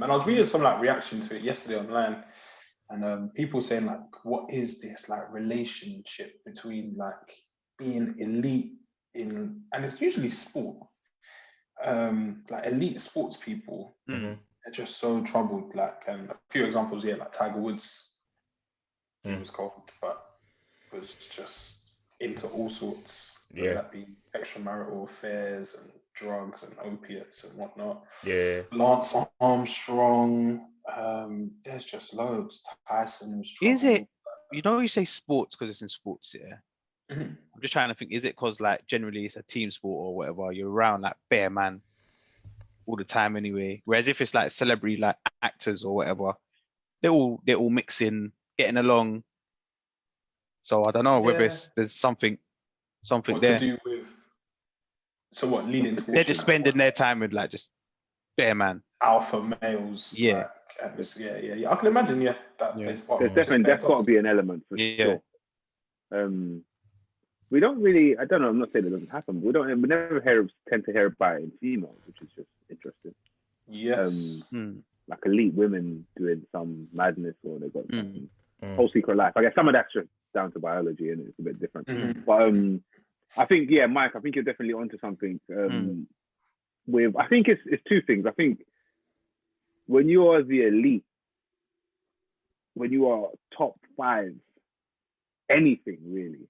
And I was reading some like reaction to it yesterday online, and people saying like, what is this like relationship between like being elite in, and it's usually sport, like elite sports people, Mm-hmm. they're just so troubled. Like, a few examples here, like Tiger Woods, he was cold, but was just into all sorts, whether that be extramarital affairs and drugs and opiates and whatnot. Yeah. Lance Armstrong, there's just loads. Tyson was troubled. Is it, you say sports because it's in sports, yeah? Mhm. I'm just trying to think, is it because like generally it's a team sport or whatever, you're around like bare man all the time anyway, whereas if it's like celebrity like actors or whatever, they're all mixing, getting along. So I don't know whether there's something what there to do with, so what, leading to they're just spending their time with like just bare man alpha males. Yeah. Yeah. I can imagine. Yeah, there's definitely, that's got to be an element for sure. We don't really, I don't know, I'm not saying it doesn't happen, but we never tend to hear about it in females, which is just interesting. Yes. Like elite women doing some madness, or they've got some whole secret life. I guess some of that's just down to biology and it's a bit different. But I think, Mike, I think you're definitely onto something. With, I think it's two things. I think when you are the elite, when you are top 5, anything really,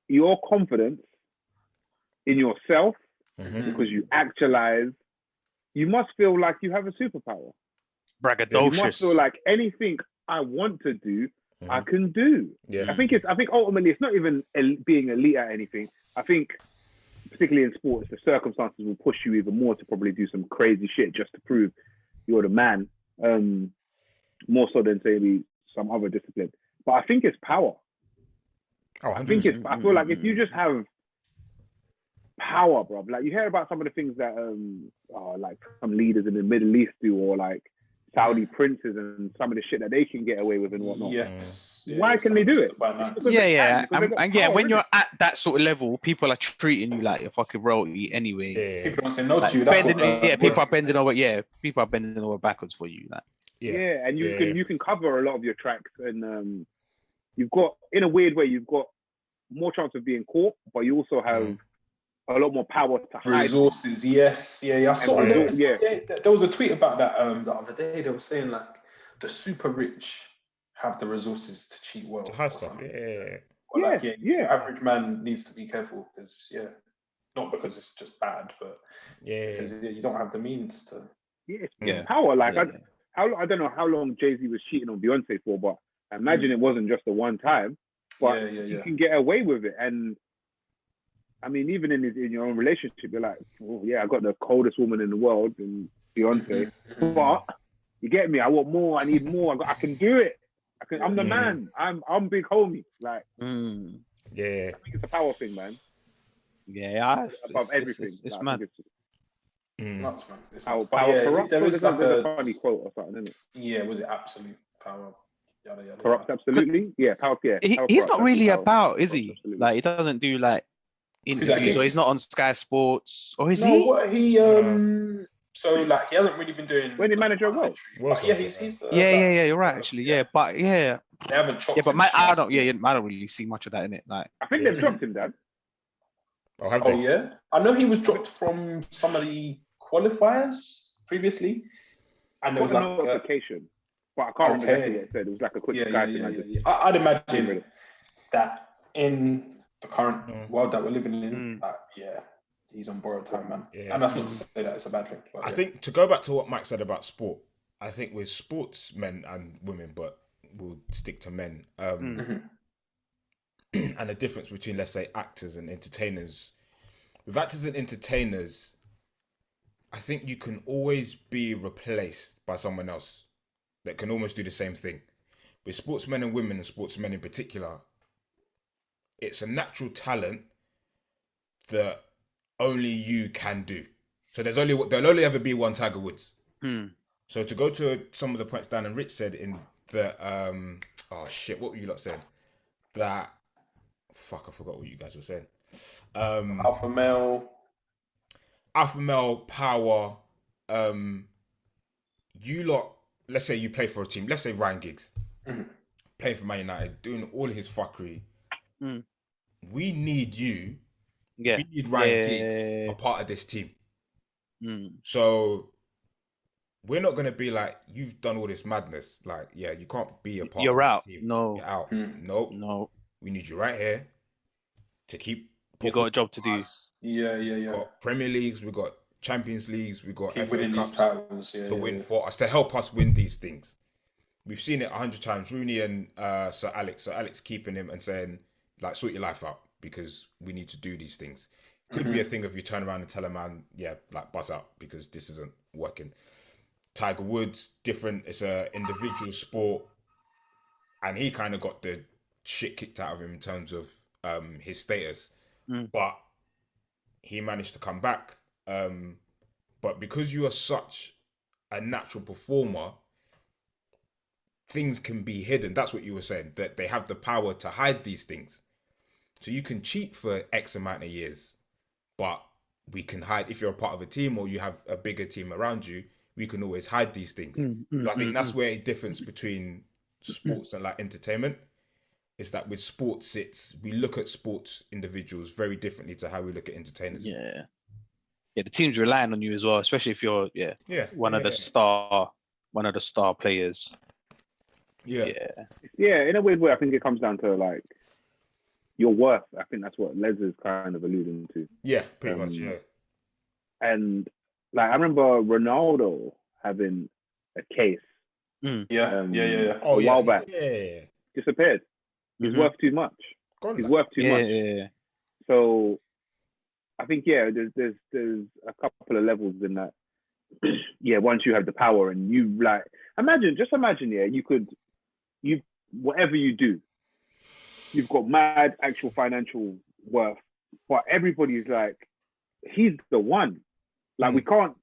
your confidence in yourself, because you actualize, you must feel like you have a superpower. Braggadocious. You must feel like anything I want to do, I can do. I think ultimately it's not even being elite at anything. I think particularly in sports, the circumstances will push you even more to probably do some crazy shit just to prove you're the man, more so than maybe some other discipline. But I think it's power. I feel like if you just have power, bro, like you hear about some of the things that like some leaders in the Middle East do, or like Saudi princes and some of the shit that they can get away with and whatnot. Why can they do it? When you're at that sort of level, people are treating you like you're fucking royalty anyway. People don't say no to you. People are bending over. Yeah, people are bending over backwards for you. Like, and you can cover a lot of your tracks, and you've got, in a weird way, you've got more chance of being caught, but you also have a lot more power to hide. Resources, yes. I saw there was a tweet about that the other day. They were saying like the super rich have the resources to cheat well. To hide stuff, average man needs to be careful because not because it's just bad, but because you don't have the means to. Power. Like I don't know how long Jay-Z was cheating on Beyonce for, but I imagine it wasn't just the one time. But you can get away with it, and I mean, even in your own relationship, you're like, oh, I got the coldest woman in the world, and Beyonce. But you get me? I want more. I need more. I can do it. I'm the man. I'm big homie. Like, I think it's a power thing, man. Above everything. It's mad. Nuts, man. It's power corrupt. There is like a funny quote or something, isn't it? Yeah, was it absolute power? Yada, yada, corrupt, absolutely. Power. He's not really about, is he? Absolutely. Like, he doesn't do like interviews, or he's not on Sky Sports, or is he? What he so like he hasn't really been doing. When he manager of what? He's the, you're right actually. But they haven't chopped. But I don't really see much of that in it. Like, I think they've dropped him, Dad. Oh, have they? Yeah. I know he was dropped from some of the qualifiers previously, and there was like a notification. But I can't remember exactly what it said. It was like a quick Sky thing. I'd imagine that in the current world that we're living in, he's on borrowed time, man. And that's not to say that it's a bad thing. I think to go back to what Mike said about sport, I think with sportsmen and women, but we'll stick to men, and the difference between, let's say, actors and entertainers. With actors and entertainers, I think you can always be replaced by someone else that can almost do the same thing. With sportsmen and women, and sportsmen in particular, it's a natural talent that only you can do. So there'll only ever be one Tiger Woods. So to go to some of the points Dan and Rich said in the what were you lot saying? I forgot what you guys were saying. Alpha male power, you lot, let's say you play for a team, let's say Ryan Giggs, playing for Man United, doing all his fuckery. We need you. Yeah. We need Ryan Giggs a part of this team. So we're not gonna be like, you've done all this madness. Like, yeah, you can't be a part of You're this out. team. No. You're out. Nope. No. We need you right here to keep. You got a job to do. Yeah. We got Premier Leagues, we got Champions Leagues, we got Keep FA winning Cups these titles, to win for us, to help us win these things. We've seen it 100 times. Rooney and Sir Alex keeping him and saying, like, sort your life out because we need to do these things. Could be a thing if you turn around and tell a man, yeah, like, buzz out because this isn't working. Tiger Woods, different. It's a individual sport, and he kind of got the shit kicked out of him in terms of his status, but he managed to come back. But because you are such a natural performer, things can be hidden. That's what you were saying, that they have the power to hide these things. So you can cheat for X amount of years, but we can hide, if you're a part of a team or you have a bigger team around you, we can always hide these things. I think that's where a difference between sports and like entertainment is, that with sports, we look at sports individuals very differently to how we look at entertainers. Yeah, the team's relying on you as well, especially if you're one of the star players. Yeah. In a weird way, I think it comes down to like your worth. I think that's what Les is kind of alluding to. Yeah, pretty much. Yeah. And like I remember Ronaldo having a case. A while back. Yeah. Disappeared. He's worth too much. He's worth too much. Yeah. So I think there's a couple of levels in that. Once you have the power and you like imagine, you whatever you do, you've got mad actual financial worth, but everybody's like, he's the one. Like we can't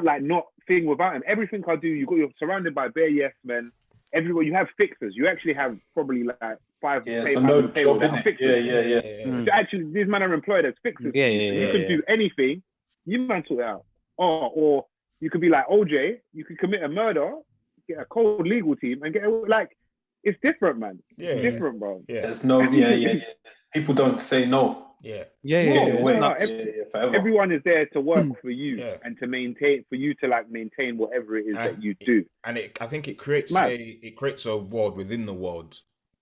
like not think without him. Everything I do, you're surrounded by bare yes men. Everywhere you have fixers. You actually have probably like 5 fixers. Actually, these men are employed as fixers. You can do anything. You man sort it out. Or you could be like OJ. You could commit a murder, get a cold legal team, and get like it's different, man. It's different, bro. Yeah. There's no People don't say no. Everyone is there to work for you and to maintain whatever it is that you do. And I think it creates a world within the world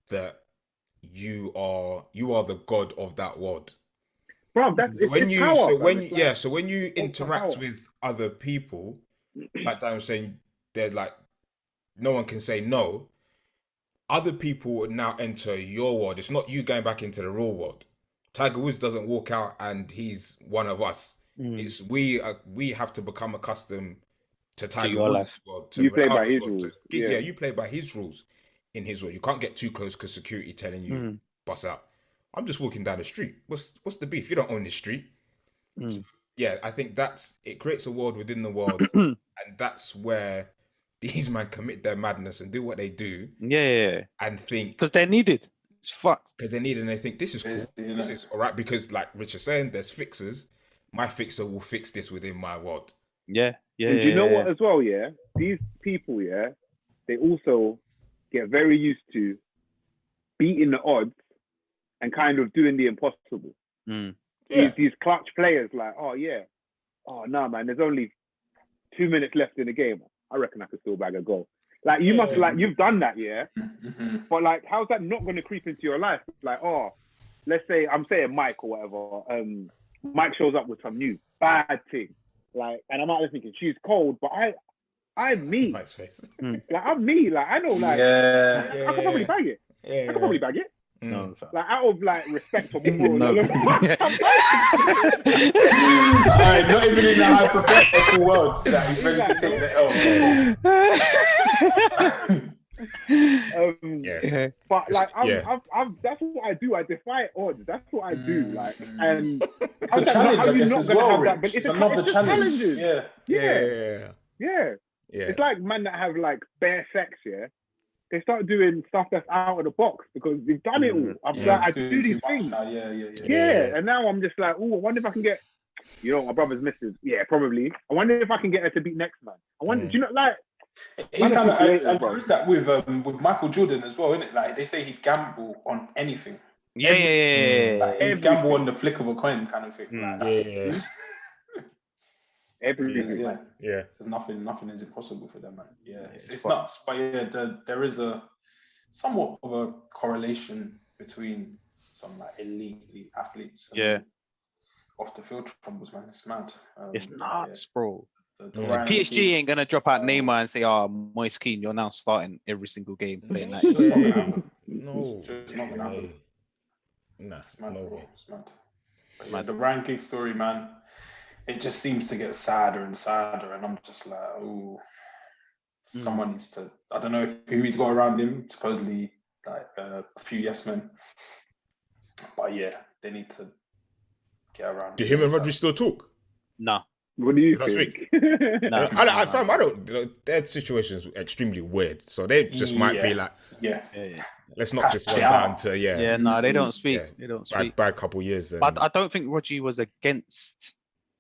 that you are the god of that world. Bro, so when you interact with other people, like Dan was saying, they're like, no one can say no. Other people would now enter your world. It's not you going back into the real world. Tiger Woods doesn't walk out and he's one of us. It's we have to become accustomed to Tiger Woods' world. You play by his rules. You play by his rules in his world. You can't get too close because security telling you bust out. I'm just walking down the street. What's the beef? You don't own this street. So, I think it creates a world within the world, and that's where these men commit their madness and do what they do. And think because they're needed. It's fucked. Because they need it and they think this is cool. This is all right. Because like Rich is saying, there's fixers. My fixer will fix this within my world. You know what as well, these people, they also get very used to beating the odds and kind of doing the impossible. These clutch players like, no, man, there's only 2 minutes left in the game. I reckon I could still bag a goal. Like you must you've done that, but like, how's that not going to creep into your life? Like, let's say I'm saying Mike or whatever. Mike shows up with some new bad thing, like, and I'm out there thinking she's cold, but I'm me. Mike's face. Like I'm me. Like I know, like I could probably bag it. I could probably bag it. No, like out of like respect for people. Alright, not even in the hypothetical world that he's ready to take the L. But like, I'm that's what I do. I defy odds. That's what I do. Like, and it's a challenge. I guess as well, Rich. But it's another challenge. Yeah. It's like men that have like bare sex. They start doing stuff that's out of the box because they've done it all. I do these things. And now I'm just like, I wonder if I can get You know, my brother's missus. Yeah, probably. I wonder if I can get her to beat next man. I wonder. Do you know, like? It's kind of, and there is that with Michael Jordan as well, isn't it? Like they say he'd gamble on anything. Yeah. Like, he'd gamble on the flick of a coin, kind of thing. Like, Everything. Yeah. There's nothing is impossible for them, man. Yeah, it's nuts. But yeah, there is a somewhat of a correlation between some like elite athletes. And off the field troubles, man. It's mad. It's nuts, bro. PSG ain't gonna drop out Neymar and say, "Oh, Moise Kean, you're now starting every single game playing that." No, it's not gonna happen. Nah, it's mad, no bro. way. It's mad. The Ryan Giggs story, man. It just seems to get sadder and sadder, and I'm just like, oh, someone needs to. I don't know who he's got around him. Supposedly, like a few yes men. But yeah, they need to get around. Do him and Rodri still talk? No. What do you think? No. I don't. You know, their situation is extremely weird, so they just might be like, let's not just run down to Yeah, no, they don't speak. They don't speak. Bad couple years. But I don't think Rodri was against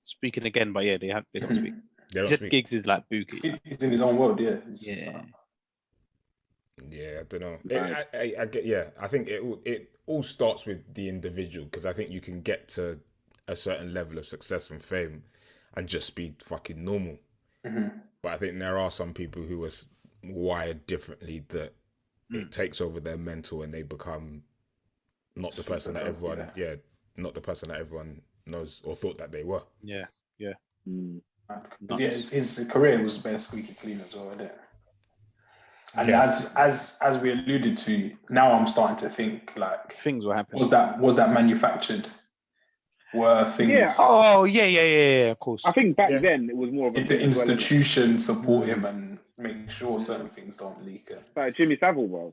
speaking again. But yeah, they don't speak. He said Giggs is like Buki. He's in his own world. Yeah. Yeah, I don't know. I get. Yeah, I think it all starts with the individual, because I think you can get to a certain level of success and fame and just be fucking normal. But I think there are some people who are wired differently that it takes over their mental and they become not the person that everyone, not the person that everyone knows or thought that they were. Yeah. His career was bare squeaky clean as well, isn't it? And as we alluded to, now I'm starting to think like things were happening. Was that manufactured? Were things? Yeah. Oh yeah. Of course. I think back then it was more of the institution support him and make sure certain things don't leak. Like Jimmy Savile, bro.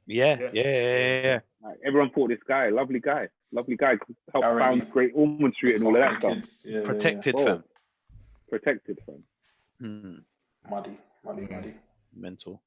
Yeah. Like, everyone thought this guy, lovely guy, helped found Great Ormond Street and all of that stuff. Protected, fam. Protected, fam. Muddy. Mental.